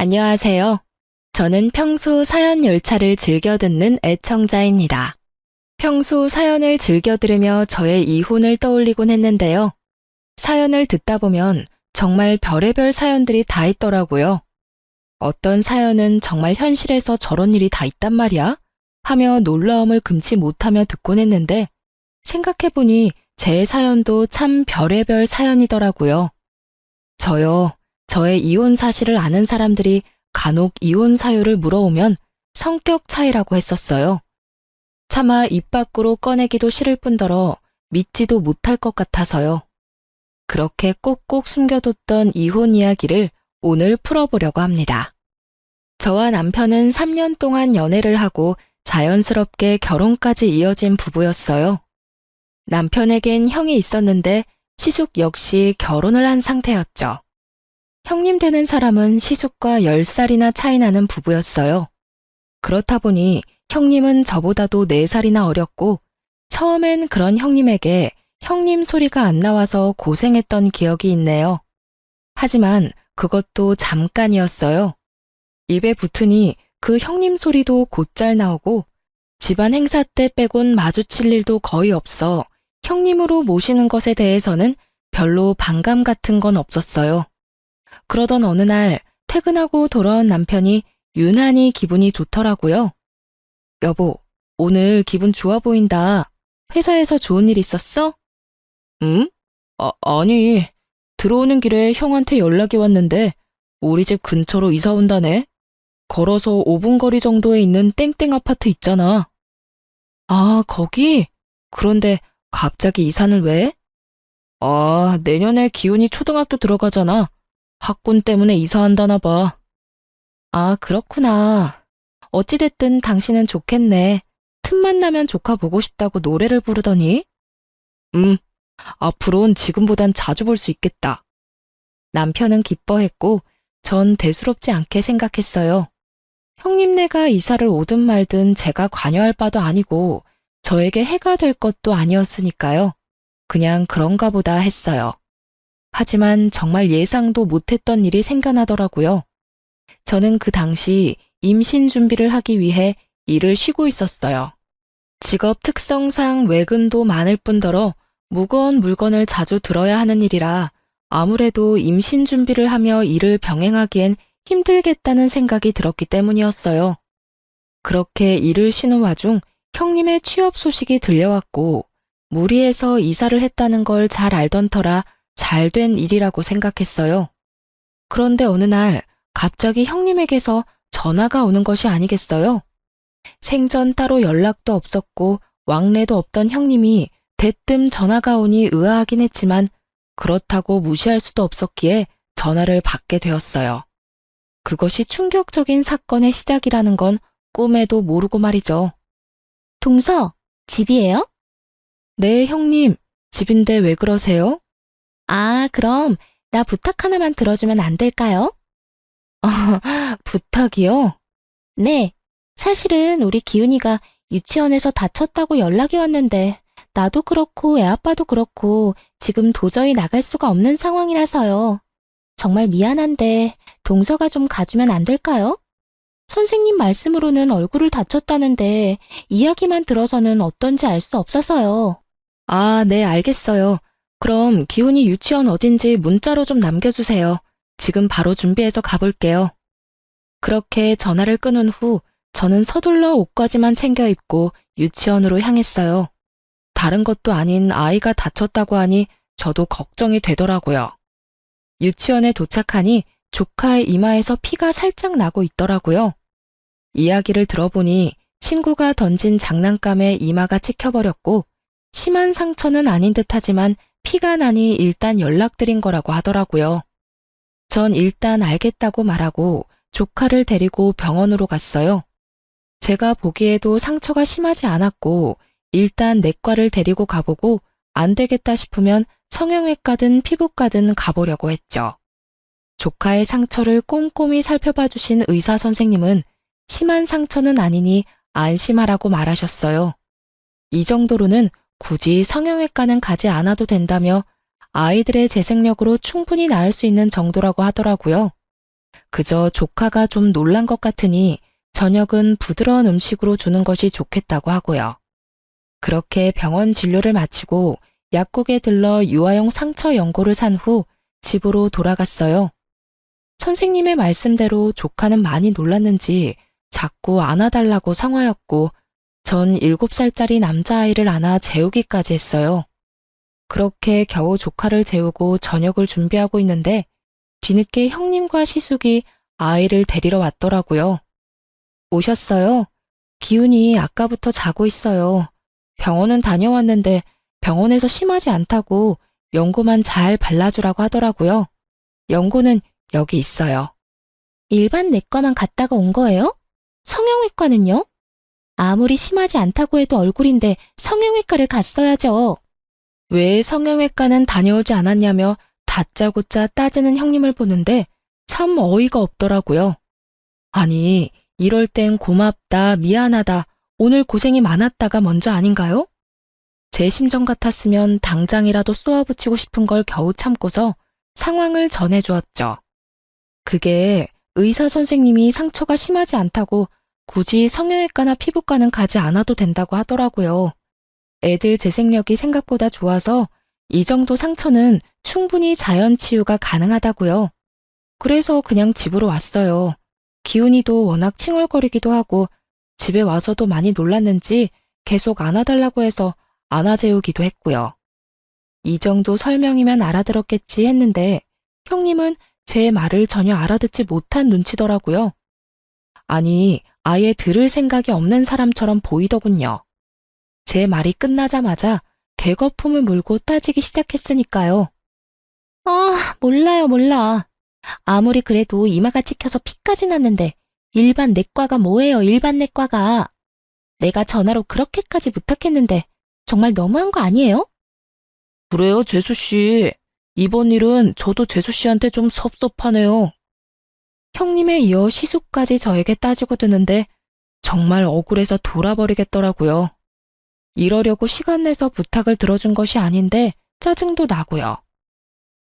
안녕하세요. 저는 평소 사연 열차를 즐겨 듣는 애청자입니다. 평소 사연을 즐겨 들으며 저의 이혼을 떠올리곤 했는데요. 사연을 듣다 보면 정말 별의별 사연들이 다 있더라고요. 어떤 사연은 정말 현실에서 저런 일이 다 있단 말이야? 하며 놀라움을 금치 못하며 듣곤 했는데 생각해보니 제 사연도 참 별의별 사연이더라고요. 저의 이혼 사실을 아는 사람들이 간혹 이혼 사유를 물어오면 성격 차이라고 했었어요. 차마 입 밖으로 꺼내기도 싫을 뿐더러 믿지도 못할 것 같아서요. 그렇게 꼭꼭 숨겨뒀던 이혼 이야기를 오늘 풀어보려고 합니다. 저와 남편은 3년 동안 연애를 하고 자연스럽게 결혼까지 이어진 부부였어요. 남편에겐 형이 있었는데 시숙 역시 결혼을 한 상태였죠. 형님 되는 사람은 시숙과 10살이나 차이 나는 부부였어요. 그렇다 보니 형님은 저보다도 4살이나 어렸고 처음엔 그런 형님에게 형님 소리가 안 나와서 고생했던 기억이 있네요. 하지만 그것도 잠깐이었어요. 입에 붙으니 그 형님 소리도 곧잘 나오고 집안 행사 때 빼곤 마주칠 일도 거의 없어 형님으로 모시는 것에 대해서는 별로 반감 같은 건 없었어요. 그러던 어느 날 퇴근하고 돌아온 남편이 유난히 기분이 좋더라고요. 여보, 오늘 기분 좋아 보인다. 회사에서 좋은 일 있었어? 응? 아니, 들어오는 길에 형한테 연락이 왔는데 우리 집 근처로 이사 온다네. 걸어서 5분 거리 정도에 있는 땡땡 아파트 있잖아. 아, 거기? 그런데 갑자기 이사는 왜? 아, 내년에 기훈이 초등학교 들어가잖아. 학군 때문에 이사한다나 봐. 아, 그렇구나. 어찌됐든 당신은 좋겠네. 틈만 나면 조카 보고 싶다고 노래를 부르더니. 음, 앞으론 지금보단 자주 볼 수 있겠다. 남편은 기뻐했고 전 대수롭지 않게 생각했어요. 형님네가 이사를 오든 말든 제가 관여할 바도 아니고 저에게 해가 될 것도 아니었으니까요. 그냥 그런가 보다 했어요. 하지만 정말 예상도 못했던 일이 생겨나더라고요. 저는 그 당시 임신 준비를 하기 위해 일을 쉬고 있었어요. 직업 특성상 외근도 많을 뿐더러 무거운 물건을 자주 들어야 하는 일이라 아무래도 임신 준비를 하며 일을 병행하기엔 힘들겠다는 생각이 들었기 때문이었어요. 그렇게 일을 쉬는 와중 형님의 취업 소식이 들려왔고 무리해서 이사를 했다는 걸 잘 알던 터라 잘 된 일이라고 생각했어요. 그런데 어느 날 갑자기 형님에게서 전화가 오는 것이 아니겠어요? 생전 따로 연락도 없었고 왕래도 없던 형님이 대뜸 전화가 오니 의아하긴 했지만 그렇다고 무시할 수도 없었기에 전화를 받게 되었어요. 그것이 충격적인 사건의 시작이라는 건 꿈에도 모르고 말이죠. 동서, 집이에요? 네, 형님. 집인데 왜 그러세요? 아, 그럼 나 부탁 하나만 들어주면 안 될까요? 부탁이요? 네. 사실은 우리 기훈이가 유치원에서 다쳤다고 연락이 왔는데 나도 그렇고 애 아빠도 그렇고 지금 도저히 나갈 수가 없는 상황이라서요. 정말 미안한데 동서가 좀 가주면 안 될까요? 선생님 말씀으로는 얼굴을 다쳤다는데 이야기만 들어서는 어떤지 알 수 없어서요. 아, 네, 알겠어요. 그럼 기훈이 유치원 어딘지 문자로 좀 남겨주세요. 지금 바로 준비해서 가볼게요. 그렇게 전화를 끊은 후 저는 서둘러 옷까지만 챙겨 입고 유치원으로 향했어요. 다른 것도 아닌 아이가 다쳤다고 하니 저도 걱정이 되더라고요. 유치원에 도착하니 조카의 이마에서 피가 살짝 나고 있더라고요. 이야기를 들어보니 친구가 던진 장난감에 이마가 찍혀버렸고 심한 상처는 아닌 듯하지만 피가 나니 일단 연락드린 거라고 하더라고요. 전 일단 알겠다고 말하고 조카를 데리고 병원으로 갔어요. 제가 보기에도 상처가 심하지 않았고 일단 내과를 데리고 가보고 안 되겠다 싶으면 성형외과든 피부과든 가보려고 했죠. 조카의 상처를 꼼꼼히 살펴봐 주신 의사 선생님은 심한 상처는 아니니 안심하라고 말하셨어요. 이 정도로는 굳이 성형외과는 가지 않아도 된다며 아이들의 재생력으로 충분히 나을 수 있는 정도라고 하더라고요. 그저 조카가 좀 놀란 것 같으니 저녁은 부드러운 음식으로 주는 것이 좋겠다고 하고요. 그렇게 병원 진료를 마치고 약국에 들러 유아용 상처 연고를 산 후 집으로 돌아갔어요. 선생님의 말씀대로 조카는 많이 놀랐는지 자꾸 안아달라고 성화였고 전 7살짜리 남자아이를 안아 재우기까지 했어요. 그렇게 겨우 조카를 재우고 저녁을 준비하고 있는데 뒤늦게 형님과 시숙이 아이를 데리러 왔더라고요. 오셨어요? 기훈이 아까부터 자고 있어요. 병원은 다녀왔는데 병원에서 심하지 않다고 연고만 잘 발라주라고 하더라고요. 연고는 여기 있어요. 일반 내과만 갔다가 온 거예요? 성형외과는요? 아무리 심하지 않다고 해도 얼굴인데 성형외과를 갔어야죠. 왜 성형외과는 다녀오지 않았냐며 다짜고짜 따지는 형님을 보는데 참 어이가 없더라고요. 아니, 이럴 땐 고맙다, 미안하다, 오늘 고생이 많았다가 먼저 아닌가요? 제 심정 같았으면 당장이라도 쏘아붙이고 싶은 걸 겨우 참고서 상황을 전해주었죠. 그게 의사 선생님이 상처가 심하지 않다고 굳이 성형외과나 피부과는 가지 않아도 된다고 하더라고요. 애들 재생력이 생각보다 좋아서 이 정도 상처는 충분히 자연 치유가 가능하다고요. 그래서 그냥 집으로 왔어요. 기훈이도 워낙 칭얼거리기도 하고 집에 와서도 많이 놀랐는지 계속 안아달라고 해서 안아재우기도 했고요. 이 정도 설명이면 알아들었겠지 했는데 형님은 제 말을 전혀 알아듣지 못한 눈치더라고요. 아니, 아예 들을 생각이 없는 사람처럼 보이더군요. 제 말이 끝나자마자 개거품을 물고 따지기 시작했으니까요. 아, 몰라요, 몰라. 아무리 그래도 이마가 찍혀서 피까지 났는데 일반 내과가 뭐예요, 일반 내과가. 내가 전화로 그렇게까지 부탁했는데 정말 너무한 거 아니에요? 그래요, 재수씨. 이번 일은 저도 재수씨한테 좀 섭섭하네요. 형님에 이어 시숙까지 저에게 따지고 드는데 정말 억울해서 돌아버리겠더라고요. 이러려고 시간 내서 부탁을 들어준 것이 아닌데 짜증도 나고요.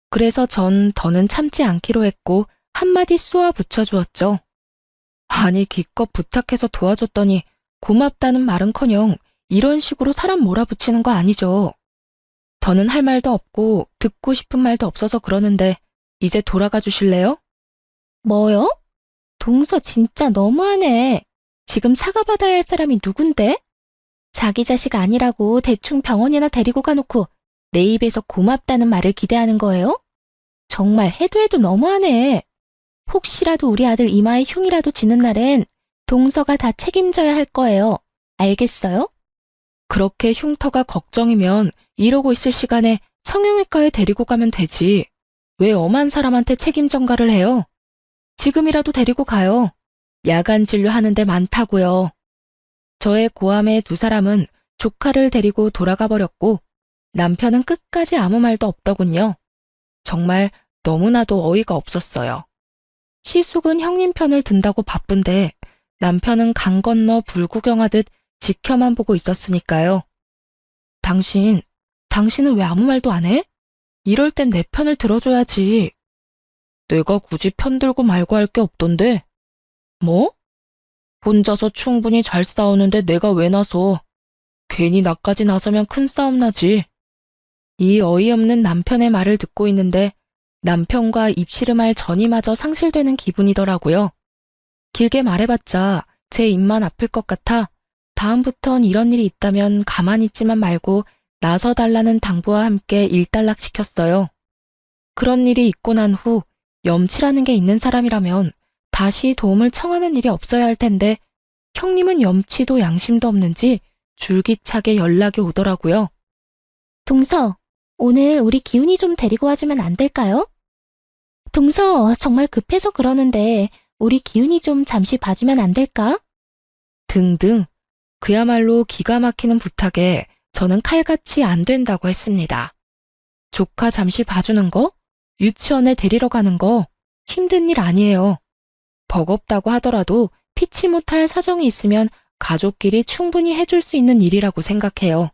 그래서 전 더는 참지 않기로 했고 한마디 쏘아 붙여주었죠. 아니 기껏 부탁해서 도와줬더니 고맙다는 말은커녕 이런 식으로 사람 몰아붙이는 거 아니죠. 더는 할 말도 없고 듣고 싶은 말도 없어서 그러는데 이제 돌아가 주실래요? 뭐요? 동서 진짜 너무하네. 지금 사과받아야 할 사람이 누군데? 자기 자식 아니라고 대충 병원이나 데리고 가놓고 내 입에서 고맙다는 말을 기대하는 거예요? 정말 해도 해도 너무하네. 혹시라도 우리 아들 이마에 흉이라도 지는 날엔 동서가 다 책임져야 할 거예요. 알겠어요? 그렇게 흉터가 걱정이면 이러고 있을 시간에 성형외과에 데리고 가면 되지. 왜 엄한 사람한테 책임 전가를 해요? 지금이라도 데리고 가요. 야간 진료하는 데 많다고요. 저의 고함에 두 사람은 조카를 데리고 돌아가 버렸고 남편은 끝까지 아무 말도 없더군요. 정말 너무나도 어이가 없었어요. 시숙은 형님 편을 든다고 바쁜데 남편은 강 건너 불구경하듯 지켜만 보고 있었으니까요. 당신은 왜 아무 말도 안 해? 이럴 땐 내 편을 들어줘야지. 내가 굳이 편 들고 말고 할 게 없던데. 뭐? 혼자서 충분히 잘 싸우는데 내가 왜 나서. 괜히 나까지 나서면 큰 싸움 나지. 이 어이없는 남편의 말을 듣고 있는데 남편과 입씨름할 전이마저 상실되는 기분이더라고요. 길게 말해봤자 제 입만 아플 것 같아 다음부턴 이런 일이 있다면 가만히 있지만 말고 나서달라는 당부와 함께 일단락시켰어요. 그런 일이 있고 난 후 염치라는 게 있는 사람이라면 다시 도움을 청하는 일이 없어야 할 텐데 형님은 염치도 양심도 없는지 줄기차게 연락이 오더라고요. 동서, 오늘 우리 기훈이 좀 데리고 와주면 안 될까요? 동서, 정말 급해서 그러는데 우리 기훈이 좀 잠시 봐주면 안 될까? 등등. 그야말로 기가 막히는 부탁에 저는 칼같이 안 된다고 했습니다. 조카 잠시 봐주는 거? 유치원에 데리러 가는 거? 힘든 일 아니에요. 버겁다고 하더라도 피치 못할 사정이 있으면 가족끼리 충분히 해줄 수 있는 일이라고 생각해요.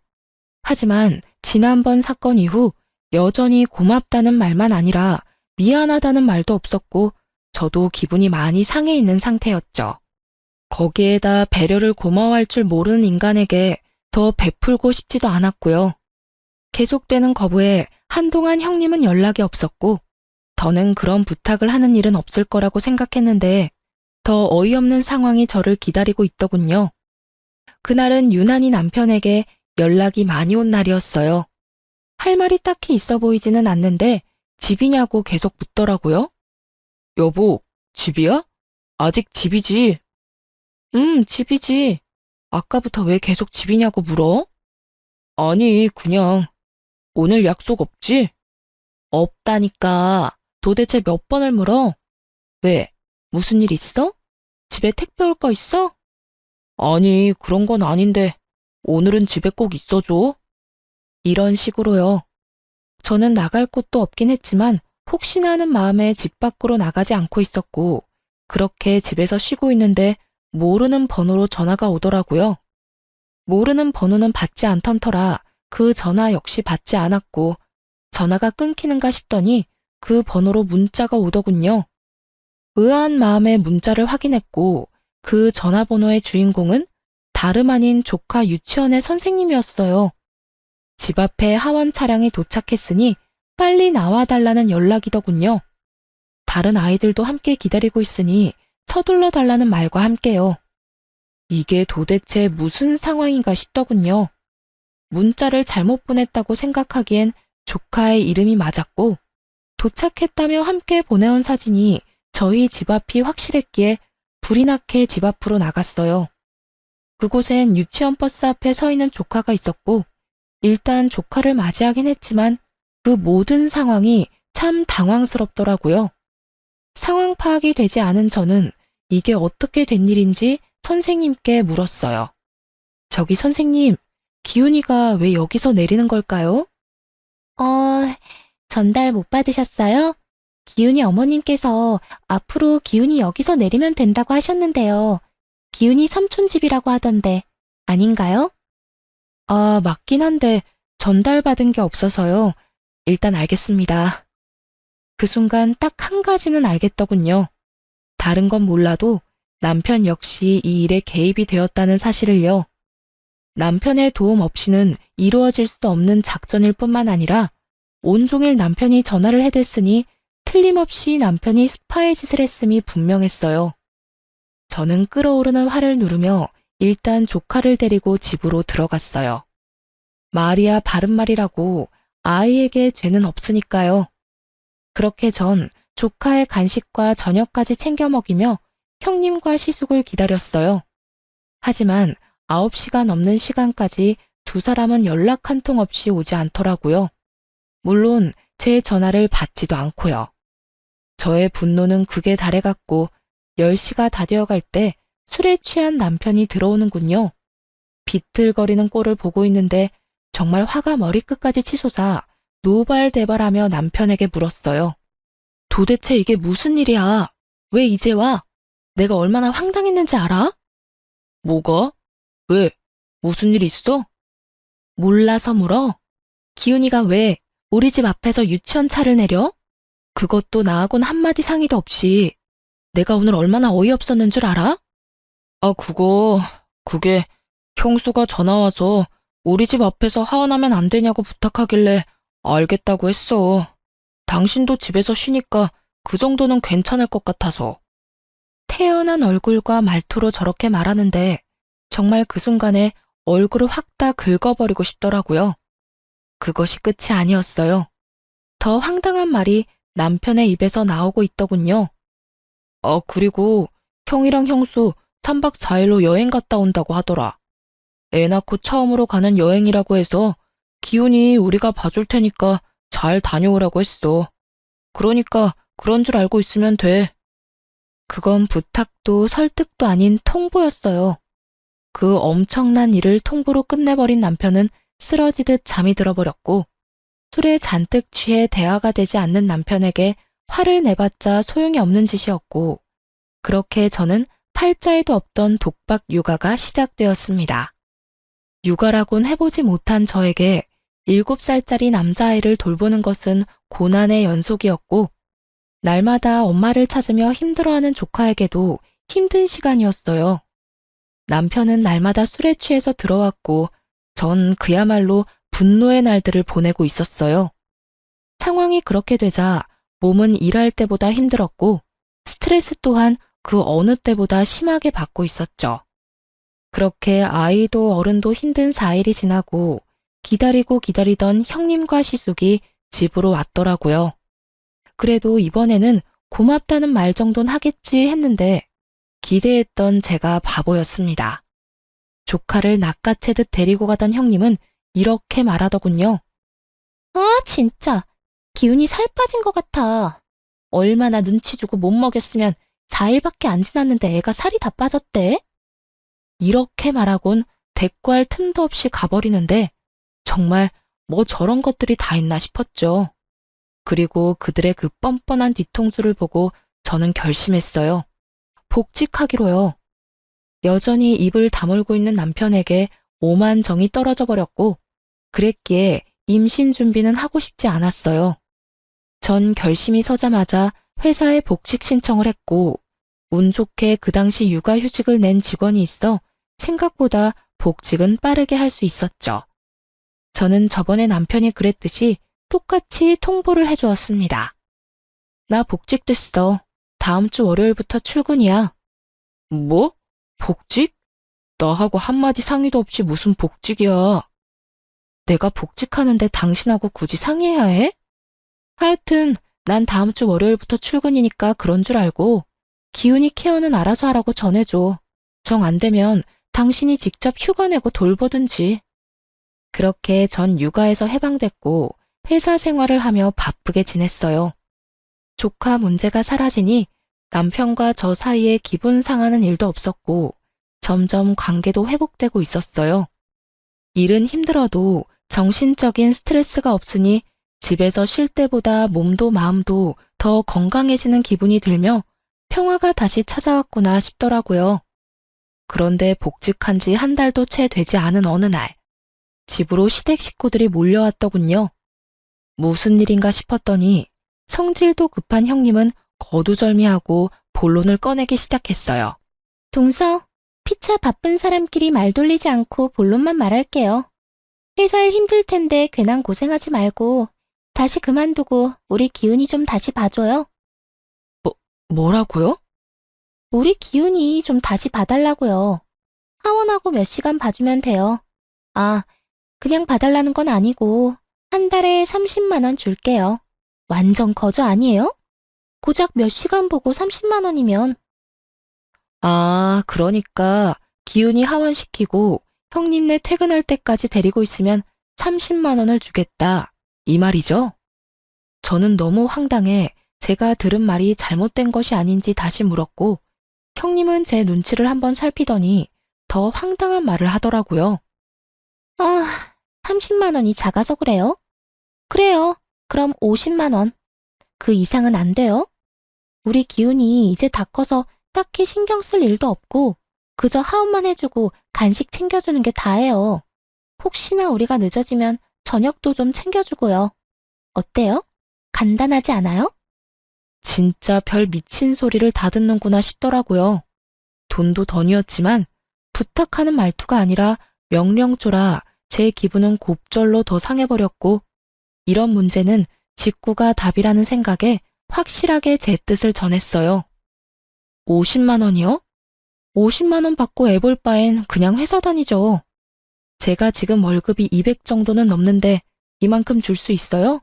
하지만 지난번 사건 이후 여전히 고맙다는 말만 아니라 미안하다는 말도 없었고 저도 기분이 많이 상해 있는 상태였죠. 거기에다 배려를 고마워할 줄 모르는 인간에게 더 베풀고 싶지도 않았고요. 계속되는 거부에 한동안 형님은 연락이 없었고, 더는 그런 부탁을 하는 일은 없을 거라고 생각했는데 더 어이없는 상황이 저를 기다리고 있더군요. 그날은 유난히 남편에게 연락이 많이 온 날이었어요. 할 말이 딱히 있어 보이지는 않는데 집이냐고 계속 묻더라고요. 여보, 집이야? 아직 집이지? 집이지. 아까부터 왜 계속 집이냐고 물어? 아니, 그냥 오늘 약속 없지? 없다니까. 도대체 몇 번을 물어? 왜? 무슨 일 있어? 집에 택배 올 거 있어? 아니, 그런 건 아닌데 오늘은 집에 꼭 있어줘. 이런 식으로요. 저는 나갈 곳도 없긴 했지만 혹시나 하는 마음에 집 밖으로 나가지 않고 있었고, 그렇게 집에서 쉬고 있는데 모르는 번호로 전화가 오더라고요. 모르는 번호는 받지 않던 터라 그 전화 역시 받지 않았고, 전화가 끊기는가 싶더니 그 번호로 문자가 오더군요. 의아한 마음에 문자를 확인했고, 그 전화번호의 주인공은 다름 아닌 조카 유치원의 선생님이었어요. 집 앞에 하원 차량이 도착했으니 빨리 나와달라는 연락이더군요. 다른 아이들도 함께 기다리고 있으니 서둘러 달라는 말과 함께요. 이게 도대체 무슨 상황인가 싶더군요. 문자를 잘못 보냈다고 생각하기엔 조카의 이름이 맞았고, 도착했다며 함께 보내온 사진이 저희 집 앞이 확실했기에 불이 나게 집 앞으로 나갔어요. 그곳엔 유치원 버스 앞에 서 있는 조카가 있었고, 일단 조카를 맞이하긴 했지만 그 모든 상황이 참 당황스럽더라고요. 상황 파악이 되지 않은 저는 이게 어떻게 된 일인지 선생님께 물었어요. 저기 선생님, 기훈이가 왜 여기서 내리는 걸까요? 어, 전달 못 받으셨어요? 기훈이 어머님께서 앞으로 기훈이 여기서 내리면 된다고 하셨는데요. 기훈이 삼촌 집이라고 하던데 아닌가요? 아, 맞긴 한데 전달받은 게 없어서요. 일단 알겠습니다. 그 순간 딱 한 가지는 알겠더군요. 다른 건 몰라도 남편 역시 이 일에 개입이 되었다는 사실을요. 남편의 도움 없이는 이루어질 수 없는 작전일 뿐만 아니라 온종일 남편이 전화를 해댔으니 틀림없이 남편이 스파이 짓을 했음이 분명했어요. 저는 끓어오르는 화를 누르며 일단 조카를 데리고 집으로 들어갔어요. 말이야 바른말이라고 아이에게 죄는 없으니까요. 그렇게 전 조카의 간식과 저녁까지 챙겨 먹이며 형님과 시숙을 기다렸어요. 하지만 9시가 넘는 시간까지 두 사람은 연락 한 통 없이 오지 않더라고요. 물론 제 전화를 받지도 않고요. 저의 분노는 극에 달해갔고 10시가 다 되어갈 때 술에 취한 남편이 들어오는군요. 비틀거리는 꼴을 보고 있는데 정말 화가 머리끝까지 치솟아 노발대발하며 남편에게 물었어요. 도대체 이게 무슨 일이야? 왜 이제 와? 내가 얼마나 황당했는지 알아? 뭐가? 왜? 무슨 일 있어? 몰라서 물어? 기훈이가 왜 우리 집 앞에서 유치원 차를 내려? 그것도 나하고는 한마디 상의도 없이. 내가 오늘 얼마나 어이없었는 줄 알아? 아, 그게 형수가 전화와서 우리 집 앞에서 하원하면 안 되냐고 부탁하길래 알겠다고 했어. 당신도 집에서 쉬니까 그 정도는 괜찮을 것 같아서. 태연한 얼굴과 말투로 저렇게 말하는데 정말 그 순간에 얼굴을 확 다 긁어버리고 싶더라고요. 그것이 끝이 아니었어요. 더 황당한 말이 남편의 입에서 나오고 있더군요. 아, 그리고 형이랑 형수 3박 4일로 여행 갔다 온다고 하더라. 애 낳고 처음으로 가는 여행이라고 해서 기훈이 우리가 봐줄 테니까 잘 다녀오라고 했어. 그러니까 그런 줄 알고 있으면 돼. 그건 부탁도 설득도 아닌 통보였어요. 그 엄청난 일을 통보로 끝내버린 남편은 쓰러지듯 잠이 들어버렸고, 술에 잔뜩 취해 대화가 되지 않는 남편에게 화를 내봤자 소용이 없는 짓이었고, 그렇게 저는 팔자에도 없던 독박 육아가 시작되었습니다. 육아라곤 해보지 못한 저에게 7살짜리 남자아이를 돌보는 것은 고난의 연속이었고, 날마다 엄마를 찾으며 힘들어하는 조카에게도 힘든 시간이었어요. 남편은 날마다 술에 취해서 들어왔고 전 그야말로 분노의 날들을 보내고 있었어요. 상황이 그렇게 되자 몸은 일할 때보다 힘들었고 스트레스 또한 그 어느 때보다 심하게 받고 있었죠. 그렇게 아이도 어른도 힘든 4일이 지나고 기다리고 기다리던 형님과 시숙이 집으로 왔더라고요. 그래도 이번에는 고맙다는 말 정도는 하겠지 했는데 기대했던 제가 바보였습니다. 조카를 낚아채듯 데리고 가던 형님은 이렇게 말하더군요. 아, 진짜. 기운이 살 빠진 것 같아. 얼마나 눈치 주고 못 먹였으면 4일밖에 안 지났는데 애가 살이 다 빠졌대? 이렇게 말하곤 대꾸할 틈도 없이 가버리는데 정말 뭐 저런 것들이 다 있나 싶었죠. 그리고 그들의 그 뻔뻔한 뒤통수를 보고 저는 결심했어요. 복직하기로요. 여전히 입을 다물고 있는 남편에게 오만 정이 떨어져 버렸고 그랬기에 임신 준비는 하고 싶지 않았어요. 전 결심이 서자마자 회사에 복직 신청을 했고 운 좋게 그 당시 육아휴직을 낸 직원이 있어 생각보다 복직은 빠르게 할 수 있었죠. 저는 저번에 남편이 그랬듯이 똑같이 통보를 해주었습니다. 나 복직됐어. 다음 주 월요일부터 출근이야. 뭐? 복직? 나하고 한마디 상의도 없이 무슨 복직이야. 내가 복직하는데 당신하고 굳이 상의해야 해? 하여튼 난 다음 주 월요일부터 출근이니까 그런 줄 알고 기훈이 케어는 알아서 하라고 전해줘. 정 안 되면 당신이 직접 휴가 내고 돌보든지. 그렇게 전 육아에서 해방됐고 회사 생활을 하며 바쁘게 지냈어요. 조카 문제가 사라지니 남편과 저 사이에 기분 상하는 일도 없었고 점점 관계도 회복되고 있었어요. 일은 힘들어도 정신적인 스트레스가 없으니 집에서 쉴 때보다 몸도 마음도 더 건강해지는 기분이 들며 평화가 다시 찾아왔구나 싶더라고요. 그런데 복직한 지 한 달도 채 되지 않은 어느 날, 집으로 시댁 식구들이 몰려왔더군요. 무슨 일인가 싶었더니 성질도 급한 형님은 거두절미하고 본론을 꺼내기 시작했어요. 동서, 피차 바쁜 사람끼리 말 돌리지 않고 본론만 말할게요. 회사 일 힘들 텐데 괜한 고생하지 말고 다시 그만두고 우리 기훈이 좀 다시 봐줘요. 뭐라고요? 우리 기훈이 좀 다시 봐달라고요. 하원하고 몇 시간 봐주면 돼요. 아, 그냥 봐달라는 건 아니고 한 달에 30만 원 줄게요. 완전 거저 아니에요? 고작 몇 시간 보고 30만 원이면. 아, 그러니까 기훈이 하원시키고 형님네 퇴근할 때까지 데리고 있으면 30만 원을 주겠다. 이 말이죠? 저는 너무 황당해 제가 들은 말이 잘못된 것이 아닌지 다시 물었고 형님은 제 눈치를 한번 살피더니 더 황당한 말을 하더라고요. 아, 30만 원이 작아서 그래요? 그래요. 그럼 50만 원. 그 이상은 안 돼요? 우리 기훈이 이제 다 커서 딱히 신경 쓸 일도 없고 그저 하원만 해주고 간식 챙겨주는 게 다예요. 혹시나 우리가 늦어지면 저녁도 좀 챙겨주고요. 어때요? 간단하지 않아요? 진짜 별 미친 소리를 다 듣는구나 싶더라고요. 돈도 던이었지만 부탁하는 말투가 아니라 명령조라 제 기분은 곱절로 더 상해버렸고 이런 문제는 직구가 답이라는 생각에 확실하게 제 뜻을 전했어요. 50만 원이요? 50만 원 받고 애볼 바엔 그냥 회사 다니죠. 제가 지금 월급이 200 정도는 넘는데 이만큼 줄 수 있어요?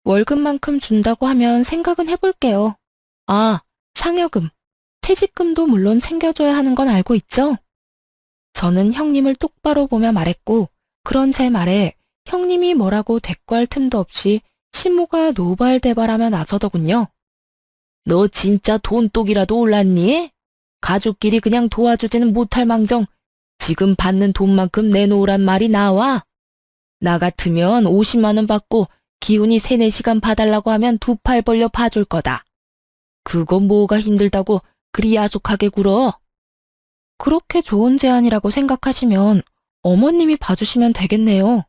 월급만큼 준다고 하면 생각은 해볼게요. 아, 상여금, 퇴직금도 물론 챙겨줘야 하는 건 알고 있죠? 저는 형님을 똑바로 보며 말했고 그런 제 말에 형님이 뭐라고 대꾸할 틈도 없이 신무가 노발대발하며 나서더군요. 너 진짜 돈독이라도 올랐니? 가족끼리 그냥 도와주지는 못할 망정 지금 받는 돈만큼 내놓으란 말이 나와? 나 같으면 50만 원 받고 기훈이 3-4시간 봐달라고 하면 2팔 벌려 봐줄 거다. 그거 뭐가 힘들다고 그리 야속하게 굴어? 그렇게 좋은 제안이라고 생각하시면 어머님이 봐주시면 되겠네요.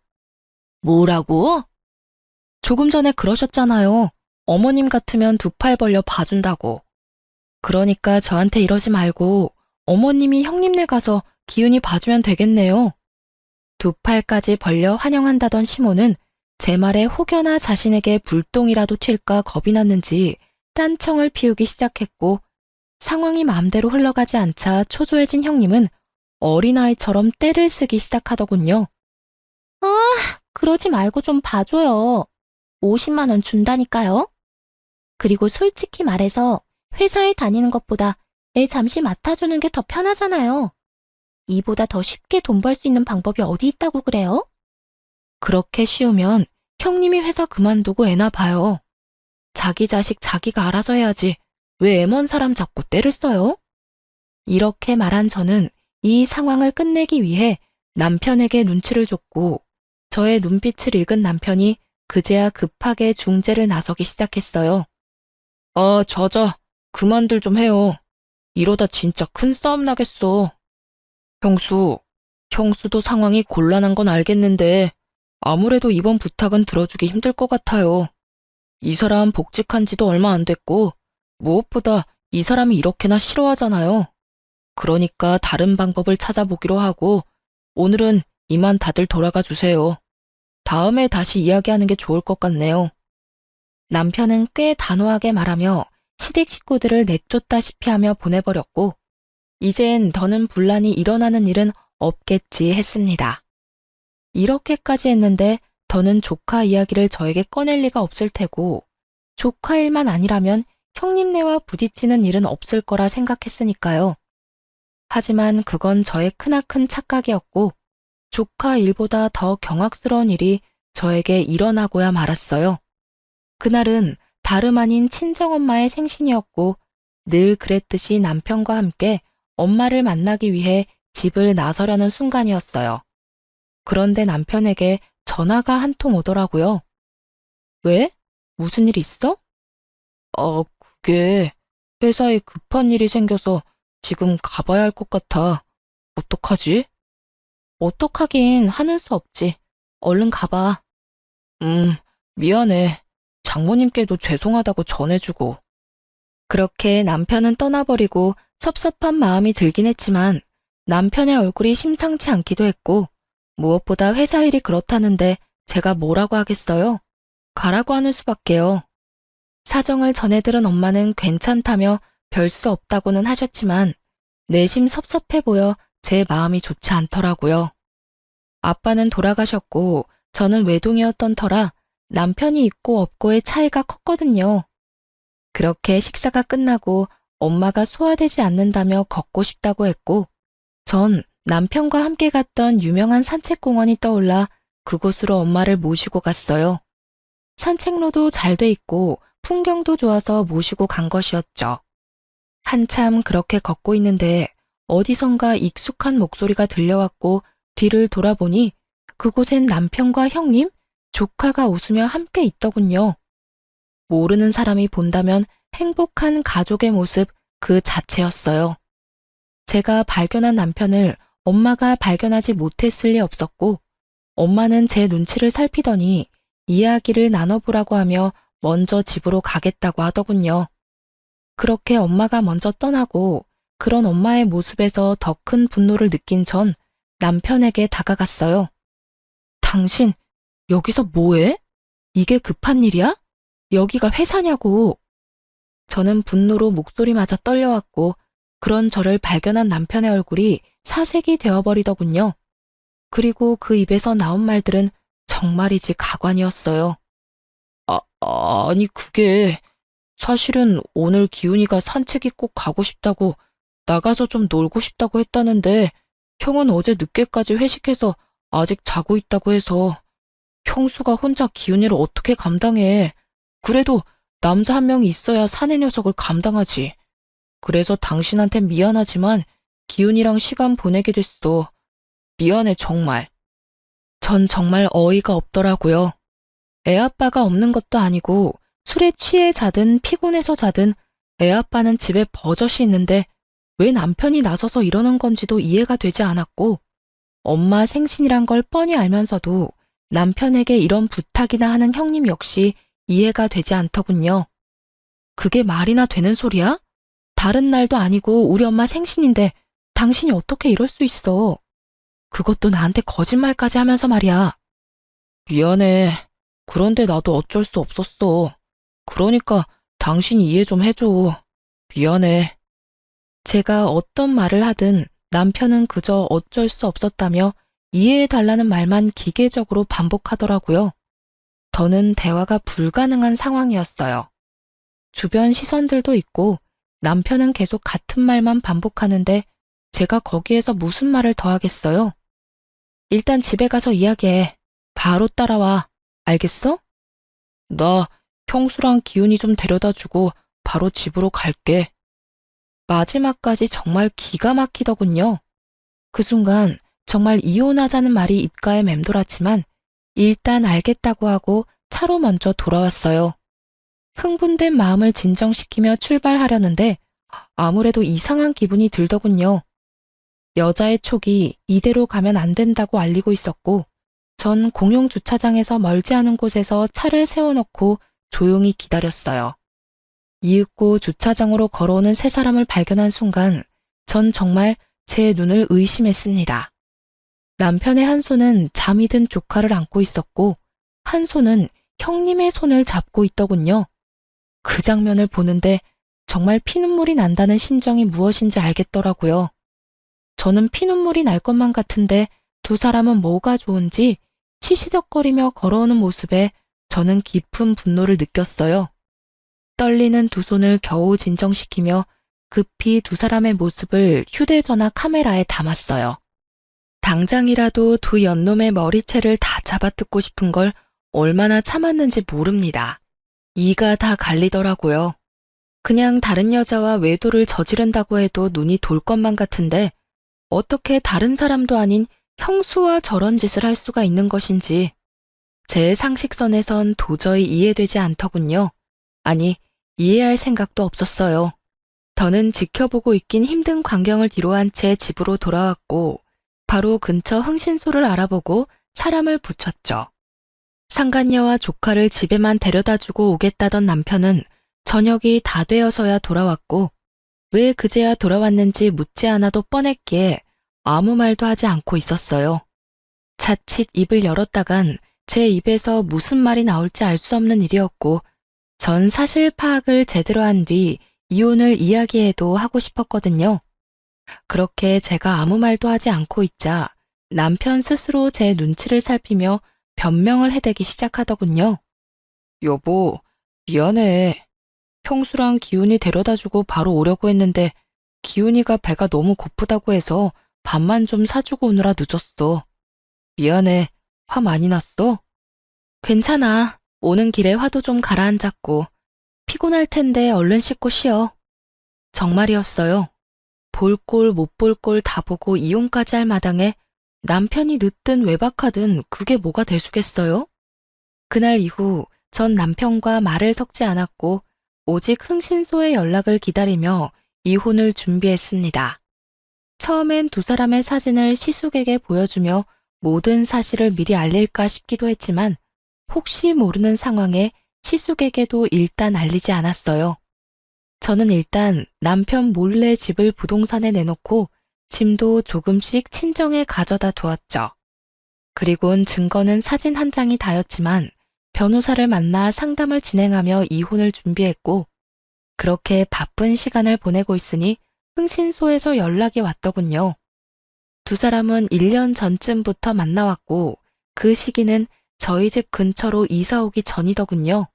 뭐라고? 조금 전에 그러셨잖아요. 어머님 같으면 두 팔 벌려 봐준다고. 그러니까 저한테 이러지 말고 어머님이 형님네 가서 기훈이 봐주면 되겠네요. 두 팔까지 벌려 환영한다던 시모는 제 말에 혹여나 자신에게 불똥이라도 튈까 겁이 났는지 딴청을 피우기 시작했고, 상황이 마음대로 흘러가지 않자 초조해진 형님은 어린아이처럼 떼를 쓰기 시작하더군요. 아, 그러지 말고 좀 봐줘요. 50만 원 준다니까요. 그리고 솔직히 말해서 회사에 다니는 것보다 애 잠시 맡아주는 게 더 편하잖아요. 이보다 더 쉽게 돈 벌 수 있는 방법이 어디 있다고 그래요? 그렇게 쉬우면 형님이 회사 그만두고 애나 봐요. 자기 자식 자기가 알아서 해야지. 왜 애 먼 사람 잡고 떼를 써요? 이렇게 말한 저는 이 상황을 끝내기 위해 남편에게 눈치를 줬고, 저의 눈빛을 읽은 남편이 그제야 급하게 중재를 나서기 시작했어요. 그만들 좀 해요. 이러다 진짜 큰 싸움 나겠어. 형수도 상황이 곤란한 건 알겠는데 아무래도 이번 부탁은 들어주기 힘들 것 같아요. 이 사람 복직한 지도 얼마 안 됐고 무엇보다 이 사람이 이렇게나 싫어하잖아요. 그러니까 다른 방법을 찾아보기로 하고 오늘은 이만 다들 돌아가 주세요. 다음에 다시 이야기하는 게 좋을 것 같네요. 남편은 꽤 단호하게 말하며 시댁 식구들을 내쫓다시피 하며 보내버렸고, 이젠 더는 분란이 일어나는 일은 없겠지 했습니다. 이렇게까지 했는데 더는 조카 이야기를 저에게 꺼낼 리가 없을 테고, 조카 일만 아니라면 형님네와 부딪히는 일은 없을 거라 생각했으니까요. 하지만 그건 저의 크나큰 착각이었고, 조카 일보다 더 경악스러운 일이 저에게 일어나고야 말았어요. 그날은 다름 아닌 친정엄마의 생신이었고, 늘 그랬듯이 남편과 함께 엄마를 만나기 위해 집을 나서려는 순간이었어요. 그런데 남편에게 전화가 한 통 오더라고요. 왜? 무슨 일 있어? 그게 회사에 급한 일이 생겨서 지금 가봐야 할 것 같아. 어떡하지? 어떡하긴 하는 수 없지. 얼른 가봐. 미안해. 장모님께도 죄송하다고 전해주고. 그렇게 남편은 떠나버리고 섭섭한 마음이 들긴 했지만 남편의 얼굴이 심상치 않기도 했고, 무엇보다 회사 일이 그렇다는데 제가 뭐라고 하겠어요? 가라고 하는 수밖에요. 사정을 전해들은 엄마는 괜찮다며 별 수 없다고는 하셨지만 내심 섭섭해 보여 제 마음이 좋지 않더라고요. 아빠는 돌아가셨고 저는 외동이었던 터라 남편이 있고 없고의 차이가 컸거든요. 그렇게 식사가 끝나고 엄마가 소화되지 않는다며 걷고 싶다고 했고, 전 남편과 함께 갔던 유명한 산책공원이 떠올라 그곳으로 엄마를 모시고 갔어요. 산책로도 잘 돼 있고 풍경도 좋아서 모시고 간 것이었죠. 한참 그렇게 걷고 있는데 어디선가 익숙한 목소리가 들려왔고 뒤를 돌아보니 그곳엔 남편과 형님, 조카가 웃으며 함께 있더군요. 모르는 사람이 본다면 행복한 가족의 모습 그 자체였어요. 제가 발견한 남편을 엄마가 발견하지 못했을 리 없었고, 엄마는 제 눈치를 살피더니 이야기를 나눠보라고 하며 먼저 집으로 가겠다고 하더군요. 그렇게 엄마가 먼저 떠나고 그런 엄마의 모습에서 더 큰 분노를 느낀 전 남편에게 다가갔어요. 당신 여기서 뭐해? 이게 급한 일이야? 여기가 회사냐고. 저는 분노로 목소리마저 떨려왔고 그런 저를 발견한 남편의 얼굴이 사색이 되어버리더군요. 그리고 그 입에서 나온 말들은 정말이지 가관이었어요. 아니 그게 사실은 오늘 기훈이가 산책이 꼭 가고 싶다고 나가서 좀 놀고 싶다고 했다는데 형은 어제 늦게까지 회식해서 아직 자고 있다고 해서 형수가 혼자 기훈이를 어떻게 감당해. 그래도 남자 한 명이 있어야 사내 녀석을 감당하지. 그래서 당신한텐 미안하지만 기훈이랑 시간 보내게 됐어. 미안해 정말. 전 정말 어이가 없더라고요. 애아빠가 없는 것도 아니고 술에 취해 자든 피곤해서 자든 애아빠는 집에 버젓이 있는데 왜 남편이 나서서 이러는 건지도 이해가 되지 않았고, 엄마 생신이란 걸 뻔히 알면서도 남편에게 이런 부탁이나 하는 형님 역시 이해가 되지 않더군요. 그게 말이나 되는 소리야? 다른 날도 아니고 우리 엄마 생신인데 당신이 어떻게 이럴 수 있어? 그것도 나한테 거짓말까지 하면서 말이야. 미안해. 그런데 나도 어쩔 수 없었어. 그러니까 당신이 이해 좀 해줘. 미안해. 제가 어떤 말을 하든 남편은 그저 어쩔 수 없었다며 이해해달라는 말만 기계적으로 반복하더라고요. 더는 대화가 불가능한 상황이었어요. 주변 시선들도 있고 남편은 계속 같은 말만 반복하는데 제가 거기에서 무슨 말을 더 하겠어요? 일단 집에 가서 이야기해. 바로 따라와. 알겠어? 나 형수랑 기훈이 좀 데려다 주고 바로 집으로 갈게. 마지막까지 정말 기가 막히더군요. 그 순간 정말 이혼하자는 말이 입가에 맴돌았지만 일단 알겠다고 하고 차로 먼저 돌아왔어요. 흥분된 마음을 진정시키며 출발하려는데 아무래도 이상한 기분이 들더군요. 여자의 촉이 이대로 가면 안 된다고 알리고 있었고 전 공용 주차장에서 멀지 않은 곳에서 차를 세워놓고 조용히 기다렸어요. 이윽고 주차장으로 걸어오는 세 사람을 발견한 순간 전 정말 제 눈을 의심했습니다. 남편의 한 손은 잠이 든 조카를 안고 있었고 한 손은 형님의 손을 잡고 있더군요. 그 장면을 보는데 정말 피눈물이 난다는 심정이 무엇인지 알겠더라고요. 저는 피눈물이 날 것만 같은데 두 사람은 뭐가 좋은지 시시덕거리며 걸어오는 모습에 저는 깊은 분노를 느꼈어요. 떨리는 두 손을 겨우 진정시키며 급히 두 사람의 모습을 휴대전화 카메라에 담았어요. 당장이라도 두 연놈의 머리채를 다 잡아뜯고 싶은 걸 얼마나 참았는지 모릅니다. 이가 다 갈리더라고요. 그냥 다른 여자와 외도를 저지른다고 해도 눈이 돌 것만 같은데 어떻게 다른 사람도 아닌 형수와 저런 짓을 할 수가 있는 것인지 제 상식선에선 도저히 이해되지 않더군요. 아니, 이해할 생각도 없었어요. 더는 지켜보고 있긴 힘든 광경을 뒤로한 채 집으로 돌아왔고 바로 근처 흥신소를 알아보고 사람을 붙였죠. 상간녀와 조카를 집에만 데려다주고 오겠다던 남편은 저녁이 다 되어서야 돌아왔고 왜 그제야 돌아왔는지 묻지 않아도 뻔했기에 아무 말도 하지 않고 있었어요. 자칫 입을 열었다간 제 입에서 무슨 말이 나올지 알 수 없는 일이었고 전 사실 파악을 제대로 한 뒤 이혼을 이야기해도 하고 싶었거든요. 그렇게 제가 아무 말도 하지 않고 있자 남편 스스로 제 눈치를 살피며 변명을 해대기 시작하더군요. 여보, 미안해. 형수랑 기훈이 데려다주고 바로 오려고 했는데 기훈이가 배가 너무 고프다고 해서 밥만 좀 사주고 오느라 늦었어. 미안해. 화 많이 났어? 괜찮아. 오는 길에 화도 좀 가라앉았고 피곤할 텐데 얼른 씻고 쉬어. 정말이었어요. 볼 꼴 못 볼 꼴 다 보고 이혼까지 할 마당에 남편이 늦든 외박하든 그게 뭐가 대수겠어요? 그날 이후 전 남편과 말을 섞지 않았고 오직 흥신소의 연락을 기다리며 이혼을 준비했습니다. 처음엔 두 사람의 사진을 시숙에게 보여주며 모든 사실을 미리 알릴까 싶기도 했지만 혹시 모르는 상황에 시숙에게도 일단 알리지 않았어요. 저는 일단 남편 몰래 집을 부동산에 내놓고 짐도 조금씩 친정에 가져다 두었죠. 그리곤 증거는 사진 한 장이 다였지만 변호사를 만나 상담을 진행하며 이혼을 준비했고 그렇게 바쁜 시간을 보내고 있으니 흥신소에서 연락이 왔더군요. 두 사람은 1년 전쯤부터 만나왔고 그 시기는 저희 집 근처로 이사 오기 전이더군요.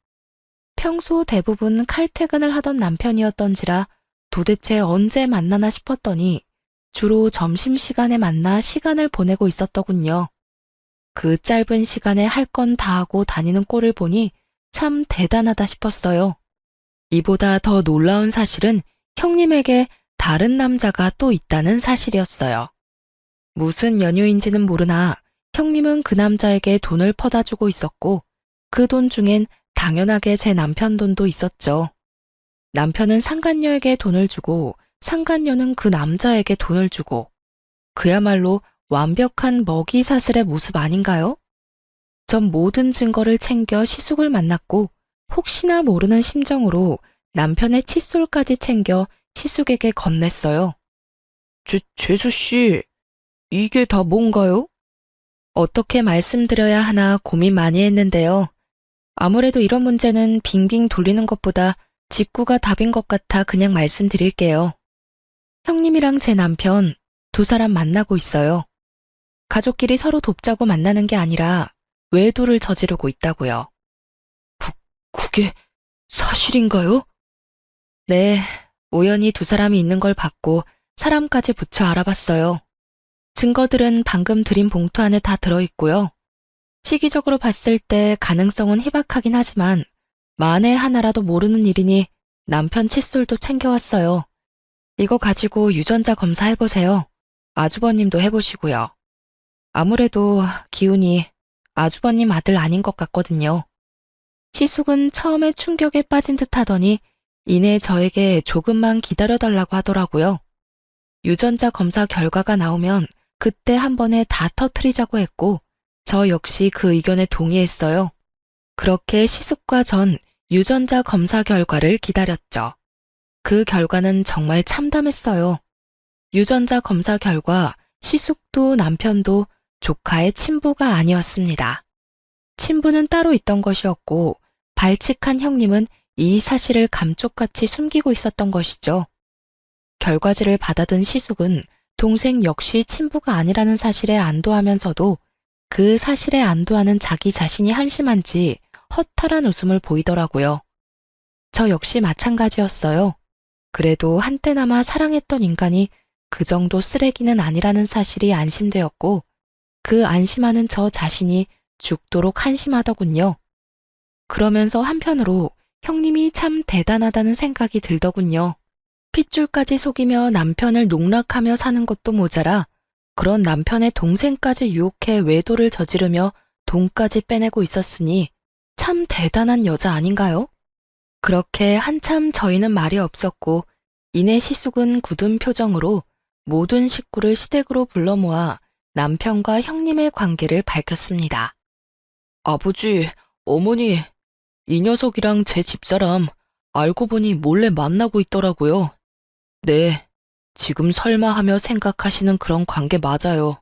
평소 대부분 칼퇴근을 하던 남편이었던지라 도대체 언제 만나나 싶었더니 주로 점심시간에 만나 시간을 보내고 있었더군요. 그 짧은 시간에 할 건 다 하고 다니는 꼴을 보니 참 대단하다 싶었어요. 이보다 더 놀라운 사실은 형님에게 다른 남자가 또 있다는 사실이었어요. 무슨 연유인지는 모르나 형님은 그 남자에게 돈을 퍼다 주고 있었고 그 돈 중엔 당연하게 제 남편 돈도 있었죠. 남편은 상간녀에게 돈을 주고 상간녀는 그 남자에게 돈을 주고 그야말로 완벽한 먹이사슬의 모습 아닌가요? 전 모든 증거를 챙겨 시숙을 만났고 혹시나 모르는 심정으로 남편의 칫솔까지 챙겨 시숙에게 건넸어요. 재수씨, 이게 다 뭔가요? 어떻게 말씀드려야 하나 고민 많이 했는데요. 아무래도 이런 문제는 빙빙 돌리는 것보다 직구가 답인 것 같아 그냥 말씀드릴게요. 형님이랑 제 남편 두 사람 만나고 있어요. 가족끼리 서로 돕자고 만나는 게 아니라 외도를 저지르고 있다고요. 그게 사실인가요? 네, 우연히 두 사람이 있는 걸 봤고 사람까지 붙여 알아봤어요. 증거들은 방금 드린 봉투 안에 다 들어있고요. 시기적으로 봤을 때 가능성은 희박하긴 하지만 만에 하나라도 모르는 일이니 남편 칫솔도 챙겨왔어요. 이거 가지고 유전자 검사해보세요. 아주버님도 해보시고요. 아무래도 기운이 아주버님 아들 아닌 것 같거든요. 시숙은 처음에 충격에 빠진 듯 하더니 이내 저에게 조금만 기다려달라고 하더라고요. 유전자 검사 결과가 나오면 그때 한 번에 다 터트리자고 했고 저 역시 그 의견에 동의했어요. 그렇게 시숙과 전 유전자 검사 결과를 기다렸죠. 그 결과는 정말 참담했어요. 유전자 검사 결과 시숙도 남편도 조카의 친부가 아니었습니다. 친부는 따로 있던 것이었고 발칙한 형님은 이 사실을 감쪽같이 숨기고 있었던 것이죠. 결과지를 받아든 시숙은 동생 역시 친부가 아니라는 사실에 안도하면서도 그 사실에 안도하는 자기 자신이 한심한지 허탈한 웃음을 보이더라고요. 저 역시 마찬가지였어요. 그래도 한때나마 사랑했던 인간이 그 정도 쓰레기는 아니라는 사실이 안심되었고 그 안심하는 저 자신이 죽도록 한심하더군요. 그러면서 한편으로 형님이 참 대단하다는 생각이 들더군요. 핏줄까지 속이며 남편을 농락하며 사는 것도 모자라 그런 남편의 동생까지 유혹해 외도를 저지르며 돈까지 빼내고 있었으니 참 대단한 여자 아닌가요? 그렇게 한참 저희는 말이 없었고 이내 시숙은 굳은 표정으로 모든 식구를 시댁으로 불러 모아 남편과 형님의 관계를 밝혔습니다. 아버지, 어머니, 이 녀석이랑 제 집사람 알고 보니 몰래 만나고 있더라고요. 네, 지금 설마 하며 생각하시는 그런 관계 맞아요.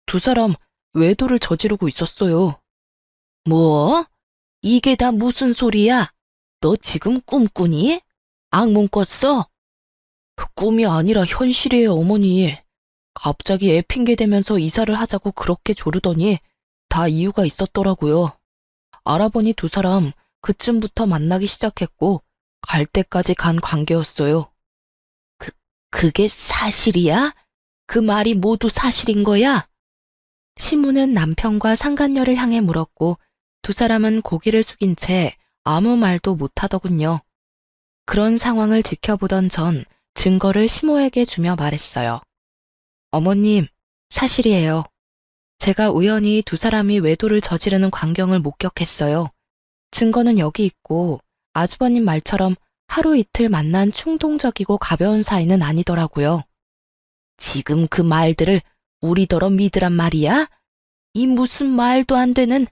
두 사람 외도를 저지르고 있었어요. 뭐? 이게 다 무슨 소리야? 너 지금 꿈꾸니? 악몽 꿨어? 꿈이 아니라 현실이에요, 어머니. 갑자기 애 핑계 대면서 이사를 하자고 그렇게 조르더니 다 이유가 있었더라고요. 알아보니 두 사람 그쯤부터 만나기 시작했고 갈 때까지 간 관계였어요. 그게 사실이야? 그 말이 모두 사실인 거야? 시무는 남편과 상간녀를 향해 물었고 두 사람은 고개를 숙인 채 아무 말도 못하더군요. 그런 상황을 지켜보던 전 증거를 시모에게 주며 말했어요. 어머님, 사실이에요. 제가 우연히 두 사람이 외도를 저지르는 광경을 목격했어요. 증거는 여기 있고 아주버님 말처럼 하루 이틀 만난 충동적이고 가벼운 사이는 아니더라고요. 지금 그 말들을 우리더러 믿으란 말이야? 이 무슨 말도 안 되는...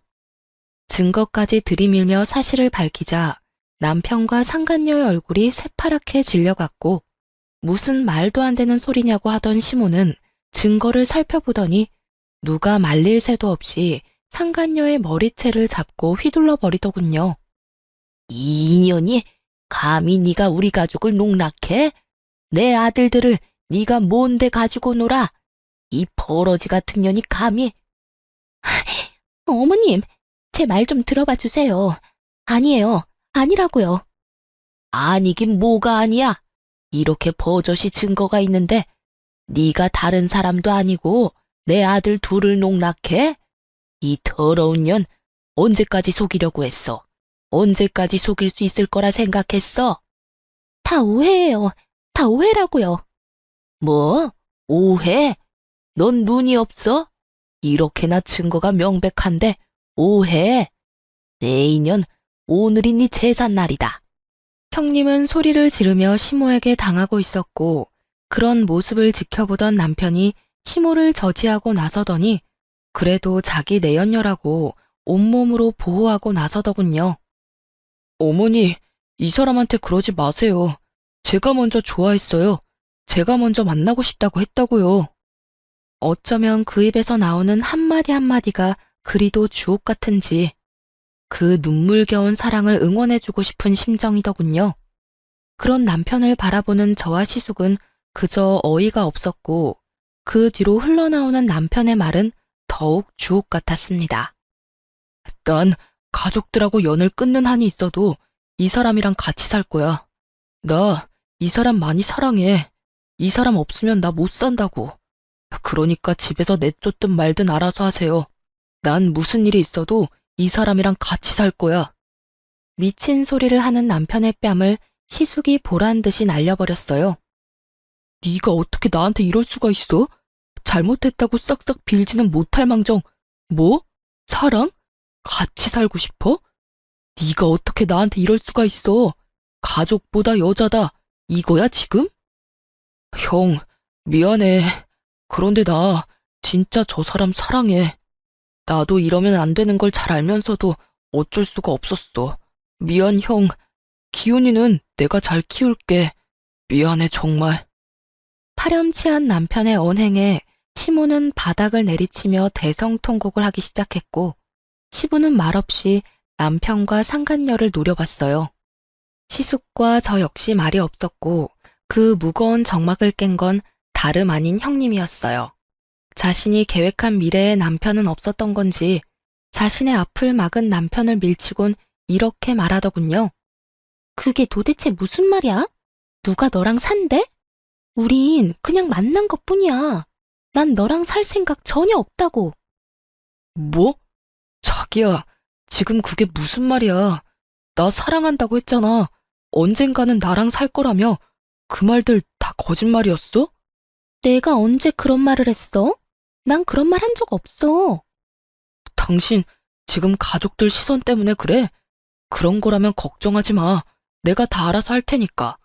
증거까지 들이밀며 사실을 밝히자 남편과 상간녀의 얼굴이 새파랗게 질려갔고 무슨 말도 안 되는 소리냐고 하던 시모는 증거를 살펴보더니 누가 말릴 새도 없이 상간녀의 머리채를 잡고 휘둘러 버리더군요. 이 인연이 감히 네가 우리 가족을 농락해? 내 아들들을 네가 뭔데 가지고 놀아? 이 버러지 같은 년이 감히... 어머님, 제 말 좀 들어봐 주세요. 아니에요. 아니라고요. 아니긴 뭐가 아니야. 이렇게 버젓이 증거가 있는데 네가 다른 사람도 아니고 내 아들 둘을 농락해? 이 더러운 년 언제까지 속이려고 했어? 언제까지 속일 수 있을 거라 생각했어? 다 오해예요. 다 오해라고요. 뭐? 오해? 넌 눈이 없어? 이렇게나 증거가 명백한데 오해? 내 인연 오늘이 네 제삿날이다. 형님은 소리를 지르며 시모에게 당하고 있었고 그런 모습을 지켜보던 남편이 시모를 저지하고 나서더니 그래도 자기 내연녀라고 온몸으로 보호하고 나서더군요. 어머니, 이 사람한테 그러지 마세요. 제가 먼저 좋아했어요. 제가 먼저 만나고 싶다고 했다고요. 어쩌면 그 입에서 나오는 한마디 한마디가 그리도 주옥 같은지 그 눈물겨운 사랑을 응원해주고 싶은 심정이더군요. 그런 남편을 바라보는 저와 시숙은 그저 어이가 없었고 그 뒤로 흘러나오는 남편의 말은 더욱 주옥 같았습니다. 난 가족들하고 연을 끊는 한이 있어도 이 사람이랑 같이 살 거야. 나 이 사람 많이 사랑해. 이 사람 없으면 나 못 산다고. 그러니까 집에서 내쫓든 말든 알아서 하세요. 난 무슨 일이 있어도 이 사람이랑 같이 살 거야. 미친 소리를 하는 남편의 뺨을 시숙이 보란 듯이 날려버렸어요. 네가 어떻게 나한테 이럴 수가 있어? 잘못했다고 싹싹 빌지는 못할 망정. 뭐? 사랑? 같이 살고 싶어? 네가 어떻게 나한테 이럴 수가 있어? 가족보다 여자다. 이거야 지금? 형, 미안해. 그런데 나 진짜 저 사람 사랑해. 나도 이러면 안 되는 걸 잘 알면서도 어쩔 수가 없었어. 미안, 형. 기훈이는 내가 잘 키울게. 미안해, 정말. 파렴치한 남편의 언행에 시모는 바닥을 내리치며 대성통곡을 하기 시작했고, 시부는 말없이 남편과 상간녀를 노려봤어요. 시숙과 저 역시 말이 없었고, 그 무거운 정막을 깬 건 다름 아닌 형님이었어요. 자신이 계획한 미래에 남편은 없었던 건지 자신의 앞을 막은 남편을 밀치곤 이렇게 말하더군요. 그게 도대체 무슨 말이야? 누가 너랑 산대? 우린 그냥 만난 것뿐이야. 난 너랑 살 생각 전혀 없다고. 뭐? 자기야, 지금 그게 무슨 말이야. 나 사랑한다고 했잖아. 언젠가는 나랑 살 거라며. 그 말들 다 거짓말이었어? 내가 언제 그런 말을 했어? 난 그런 말 한 적 없어. 당신 지금 가족들 시선 때문에 그래? 그런 거라면 걱정하지 마. 내가 다 알아서 할 테니까.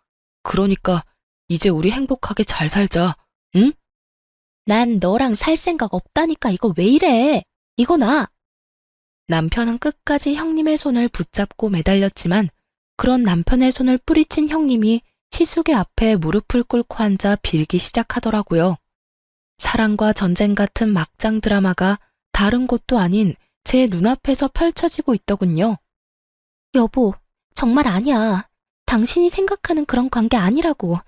그러니까 이제 우리 행복하게 잘 살자. 응? 난 너랑 살 생각 없다니까. 이거 왜 이래? 이거 나. 남편은 끝까지 형님의 손을 붙잡고 매달렸지만 그런 남편의 손을 뿌리친 형님이 시숙의 앞에 무릎을 꿇고 앉아 빌기 시작하더라고요. 사랑과 전쟁 같은 막장 드라마가 다른 곳도 아닌 제 눈앞에서 펼쳐지고 있더군요. 여보, 정말 아니야. 당신이 생각하는 그런 관계 아니라고.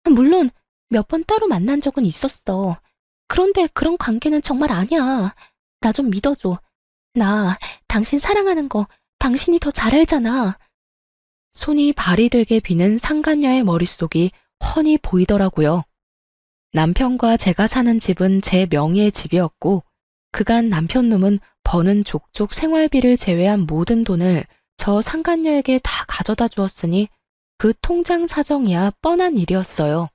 물론 몇 번 따로 만난 적은 있었어. 그런데 그런 관계는 정말 아니야. 나 좀 믿어줘. 나 당신 사랑하는 거 당신이 더 잘 알잖아. 손이 발이 되게 비는 상간녀의 머릿속이 훤히 보이더라고요. 남편과 제가 사는 집은 제 명의의 집이었고 그간 남편놈은 버는 족족 생활비를 제외한 모든 돈을 저 상간녀에게 다 가져다 주었으니 그 통장 사정이야 뻔한 일이었어요.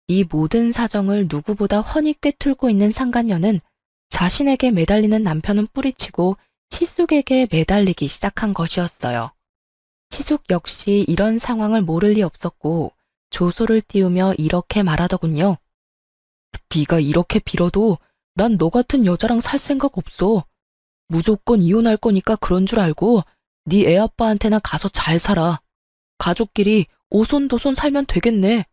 이 모든 사정을 누구보다 훤히 꿰뚫고 있는 상간녀는 자신에게 매달리는 남편은 뿌리치고 시숙에게 매달리기 시작한 것이었어요. 시숙 역시 이런 상황을 모를 리 없었고 조소를 띄우며 이렇게 말하더군요. 네가 이렇게 빌어도 난 너 같은 여자랑 살 생각 없어. 무조건 이혼할 거니까 그런 줄 알고 네 애 아빠한테나 가서 잘 살아. 가족끼리 오손도손 살면 되겠네.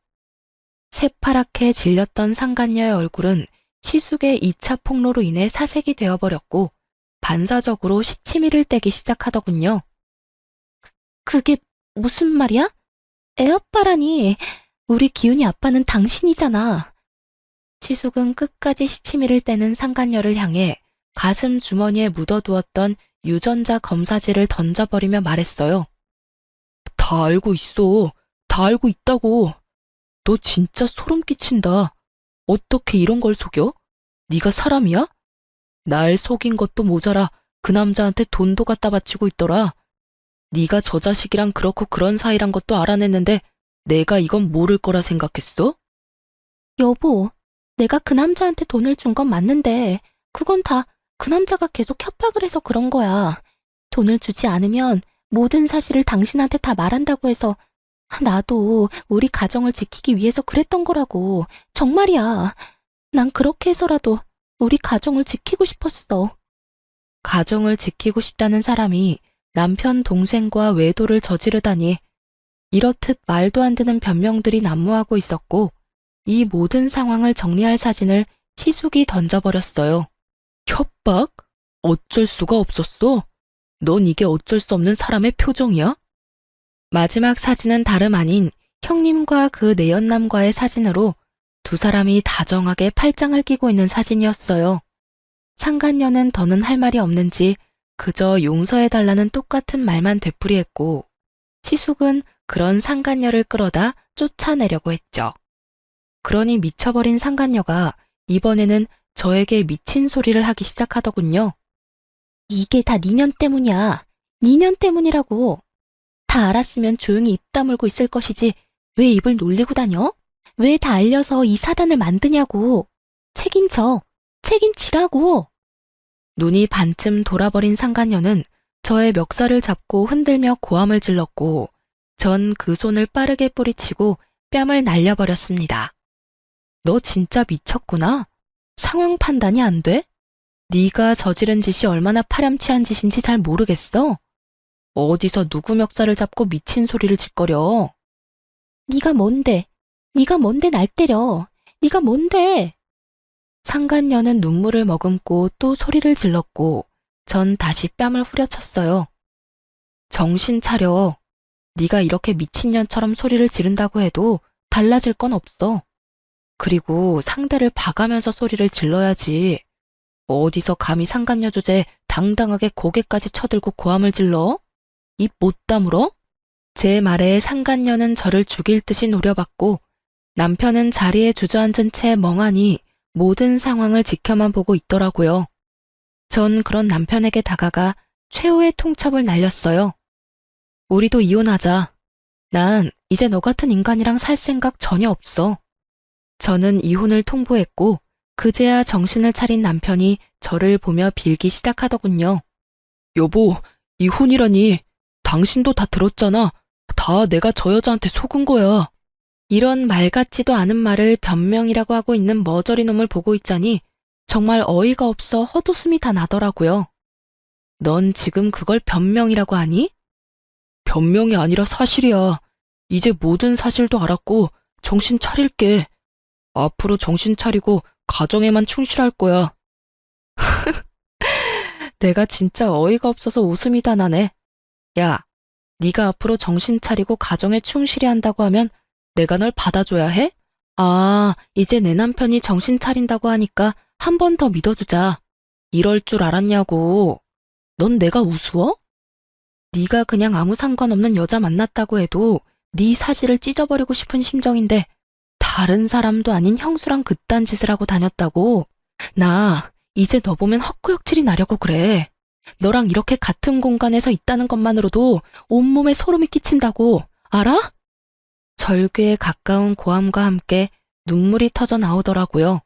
새파랗게 질렸던 상간녀의 얼굴은 시숙의 2차 폭로로 인해 사색이 되어버렸고 반사적으로 시치미를 떼기 시작하더군요. 그게 무슨 말이야? 애 아빠라니. 우리 기훈이 아빠는 당신이잖아. 시숙은 끝까지 시치미를 떼는 상간녀를 향해 가슴 주머니에 묻어두었던 유전자 검사지를 던져버리며 말했어요. 다 알고 있어. 다 알고 있다고. 너 진짜 소름 끼친다. 어떻게 이런 걸 속여? 네가 사람이야? 날 속인 것도 모자라 그 남자한테 돈도 갖다 바치고 있더라. 네가 저 자식이랑 그렇고 그런 사이란 것도 알아냈는데 내가 이건 모를 거라 생각했어? 여보, 내가 그 남자한테 돈을 준 건 맞는데 그건 다 그 남자가 계속 협박을 해서 그런 거야. 돈을 주지 않으면 모든 사실을 당신한테 다 말한다고 해서 나도 우리 가정을 지키기 위해서 그랬던 거라고. 정말이야. 난 그렇게 해서라도 우리 가정을 지키고 싶었어. 가정을 지키고 싶다는 사람이 남편 동생과 외도를 저지르다니 이렇듯 말도 안 되는 변명들이 난무하고 있었고 이 모든 상황을 정리할 사진을 시숙이 던져버렸어요. 협박? 어쩔 수가 없었어? 넌 이게 어쩔 수 없는 사람의 표정이야? 마지막 사진은 다름 아닌 형님과 그 내연남과의 사진으로 두 사람이 다정하게 팔짱을 끼고 있는 사진이었어요. 상간녀는 더는 할 말이 없는지 그저 용서해달라는 똑같은 말만 되풀이했고 시숙은 그런 상간녀를 끌어다 쫓아내려고 했죠. 그러니 미쳐버린 상간녀가 이번에는 저에게 미친 소리를 하기 시작하더군요. 이게 다 니년 때문이야. 니년 때문이라고. 다 알았으면 조용히 입 다물고 있을 것이지 왜 입을 놀리고 다녀? 왜 다 알려서 이 사단을 만드냐고. 책임져. 책임지라고. 눈이 반쯤 돌아버린 상간녀는 저의 멱살을 잡고 흔들며 고함을 질렀고 전 그 손을 빠르게 뿌리치고 뺨을 날려버렸습니다. 너 진짜 미쳤구나. 상황 판단이 안 돼? 네가 저지른 짓이 얼마나 파렴치한 짓인지 잘 모르겠어. 어디서 누구 멱살을 잡고 미친 소리를 짓거려. 네가 뭔데? 네가 뭔데 날 때려? 네가 뭔데? 상간녀는 눈물을 머금고 또 소리를 질렀고 전 다시 뺨을 후려쳤어요. 정신 차려. 네가 이렇게 미친년처럼 소리를 지른다고 해도 달라질 건 없어. 그리고 상대를 봐가면서 소리를 질러야지. 어디서 감히 상간녀 주제에 당당하게 고개까지 쳐들고 고함을 질러? 입 못 다물어? 제 말에 상간녀는 저를 죽일 듯이 노려봤고 남편은 자리에 주저앉은 채 멍하니 모든 상황을 지켜만 보고 있더라고요. 전 그런 남편에게 다가가 최후의 통첩을 날렸어요. 우리도 이혼하자. 난 이제 너 같은 인간이랑 살 생각 전혀 없어. 저는 이혼을 통보했고 그제야 정신을 차린 남편이 저를 보며 빌기 시작하더군요. 여보, 이혼이라니. 당신도 다 들었잖아. 다 내가 저 여자한테 속은 거야. 이런 말 같지도 않은 말을 변명이라고 하고 있는 머저리 놈을 보고 있자니 정말 어이가 없어 헛웃음이 다 나더라고요. 넌 지금 그걸 변명이라고 하니? 변명이 아니라 사실이야. 이제 모든 사실도 알았고 정신 차릴게. 앞으로 정신 차리고 가정에만 충실할 거야. 내가 진짜 어이가 없어서 웃음이 다 나네. 야, 네가 앞으로 정신 차리고 가정에 충실히 한다고 하면 내가 널 받아줘야 해? 아, 이제 내 남편이 정신 차린다고 하니까 한 번 더 믿어주자. 이럴 줄 알았냐고. 넌 내가 우스워? 네가 그냥 아무 상관없는 여자 만났다고 해도 네 사실을 찢어버리고 싶은 심정인데 다른 사람도 아닌 형수랑 그딴 짓을 하고 다녔다고? 나 이제 너 보면 헛구역질이 나려고 그래. 너랑 이렇게 같은 공간에서 있다는 것만으로도 온몸에 소름이 끼친다고. 알아? 절규에 가까운 고함과 함께 눈물이 터져 나오더라고요.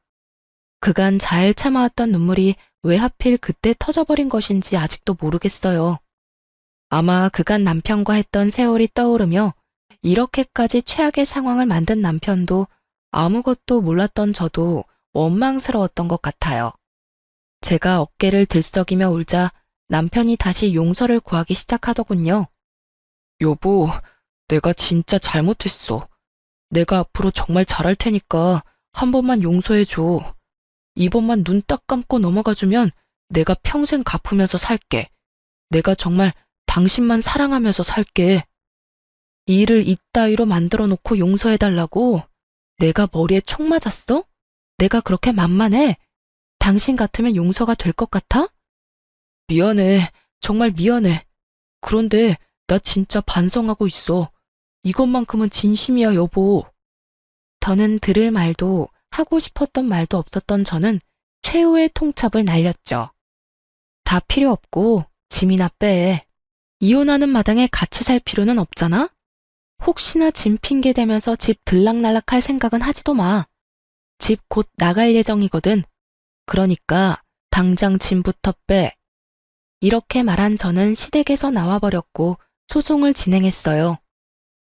그간 잘 참아왔던 눈물이 왜 하필 그때 터져버린 것인지 아직도 모르겠어요. 아마 그간 남편과 했던 세월이 떠오르며 이렇게까지 최악의 상황을 만든 남편도 아무것도 몰랐던 저도 원망스러웠던 것 같아요. 제가 어깨를 들썩이며 울자 남편이 다시 용서를 구하기 시작하더군요. 여보, 내가 진짜 잘못했어. 내가 앞으로 정말 잘할 테니까 한 번만 용서해줘. 이번만 눈 딱 감고 넘어가주면 내가 평생 갚으면서 살게. 내가 정말 당신만 사랑하면서 살게. 일을 이따위로 만들어 놓고 용서해달라고? 내가 머리에 총 맞았어? 내가 그렇게 만만해? 당신 같으면 용서가 될 것 같아? 미안해. 정말 미안해. 그런데 나 진짜 반성하고 있어. 이것만큼은 진심이야, 여보. 더는 들을 말도 하고 싶었던 말도 없었던 저는 최후의 통첩을 날렸죠. 다 필요 없고 짐이나 빼. 이혼하는 마당에 같이 살 필요는 없잖아? 혹시나 짐 핑계 대면서 집 들락날락할 생각은 하지도 마. 집 곧 나갈 예정이거든. 그러니까 당장 짐부터 빼. 이렇게 말한 저는 시댁에서 나와버렸고 소송을 진행했어요.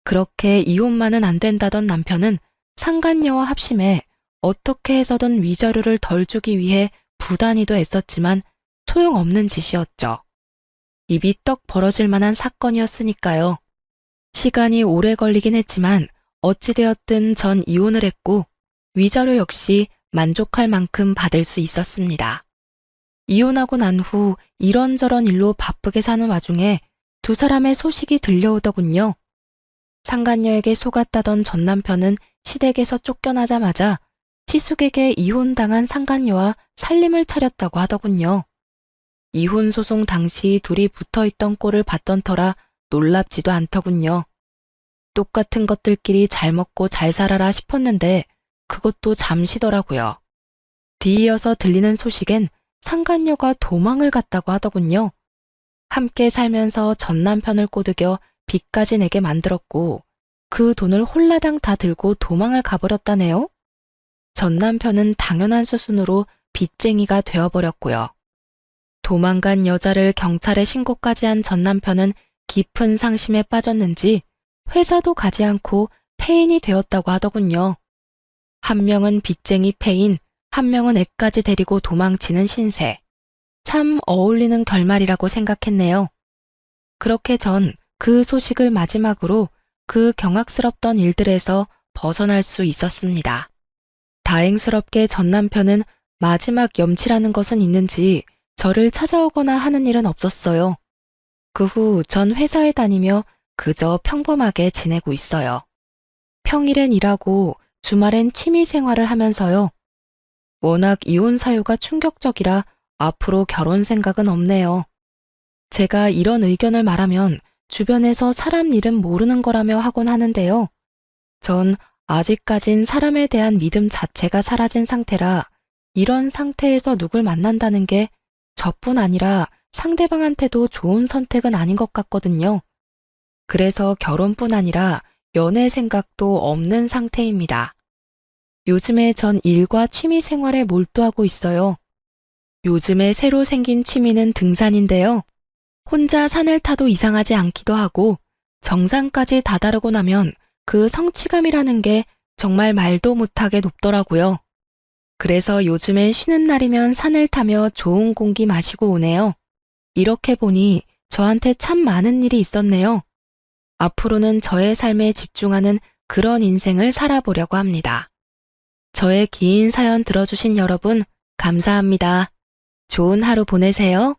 그렇게 이혼만은 안 된다던 남편은 상간녀와 합심해 어떻게 해서든 위자료를 덜 주기 위해 부단히도 애썼지만 소용없는 짓이었죠. 입이 떡 벌어질 만한 사건이었으니까요. 시간이 오래 걸리긴 했지만 어찌되었든 전 이혼을 했고 위자료 역시 만족할 만큼 받을 수 있었습니다. 이혼하고 난 후 이런저런 일로 바쁘게 사는 와중에 두 사람의 소식이 들려오더군요. 상간녀에게 속았다던 전 남편은 시댁에서 쫓겨나자마자 시숙에게 이혼당한 상간녀와 살림을 차렸다고 하더군요. 이혼 소송 당시 둘이 붙어있던 꼴을 봤던 터라 놀랍지도 않더군요. 똑같은 것들끼리 잘 먹고 잘 살아라 싶었는데 그것도 잠시더라고요. 뒤이어서 들리는 소식엔 상간녀가 도망을 갔다고 하더군요. 함께 살면서 전 남편을 꼬드겨 빚까지 내게 만들었고 그 돈을 홀라당 다 들고 도망을 가버렸다네요. 전 남편은 당연한 수순으로 빚쟁이가 되어버렸고요. 도망간 여자를 경찰에 신고까지 한 전 남편은 깊은 상심에 빠졌는지 회사도 가지 않고 폐인이 되었다고 하더군요. 한 명은 빚쟁이 폐인, 한 명은 애까지 데리고 도망치는 신세. 참 어울리는 결말이라고 생각했네요. 그렇게 전 그 소식을 마지막으로 그 경악스럽던 일들에서 벗어날 수 있었습니다. 다행스럽게 전 남편은 마지막 염치라는 것은 있는지 저를 찾아오거나 하는 일은 없었어요. 그 후 전 회사에 다니며 그저 평범하게 지내고 있어요. 평일엔 일하고 주말엔 취미 생활을 하면서요. 워낙 이혼 사유가 충격적이라 앞으로 결혼 생각은 없네요. 제가 이런 의견을 말하면 주변에서 사람 일은 모르는 거라며 하곤 하는데요. 전 아직까진 사람에 대한 믿음 자체가 사라진 상태라 이런 상태에서 누굴 만난다는 게 저뿐 아니라 상대방한테도 좋은 선택은 아닌 것 같거든요. 그래서 결혼뿐 아니라 연애 생각도 없는 상태입니다. 요즘에 전 일과 취미 생활에 몰두하고 있어요. 요즘에 새로 생긴 취미는 등산인데요. 혼자 산을 타도 이상하지 않기도 하고 정상까지 다다르고 나면 그 성취감이라는 게 정말 말도 못하게 높더라고요. 그래서 요즘엔 쉬는 날이면 산을 타며 좋은 공기 마시고 오네요. 이렇게 보니 저한테 참 많은 일이 있었네요. 앞으로는 저의 삶에 집중하는 그런 인생을 살아보려고 합니다. 저의 긴 사연 들어주신 여러분, 감사합니다. 좋은 하루 보내세요.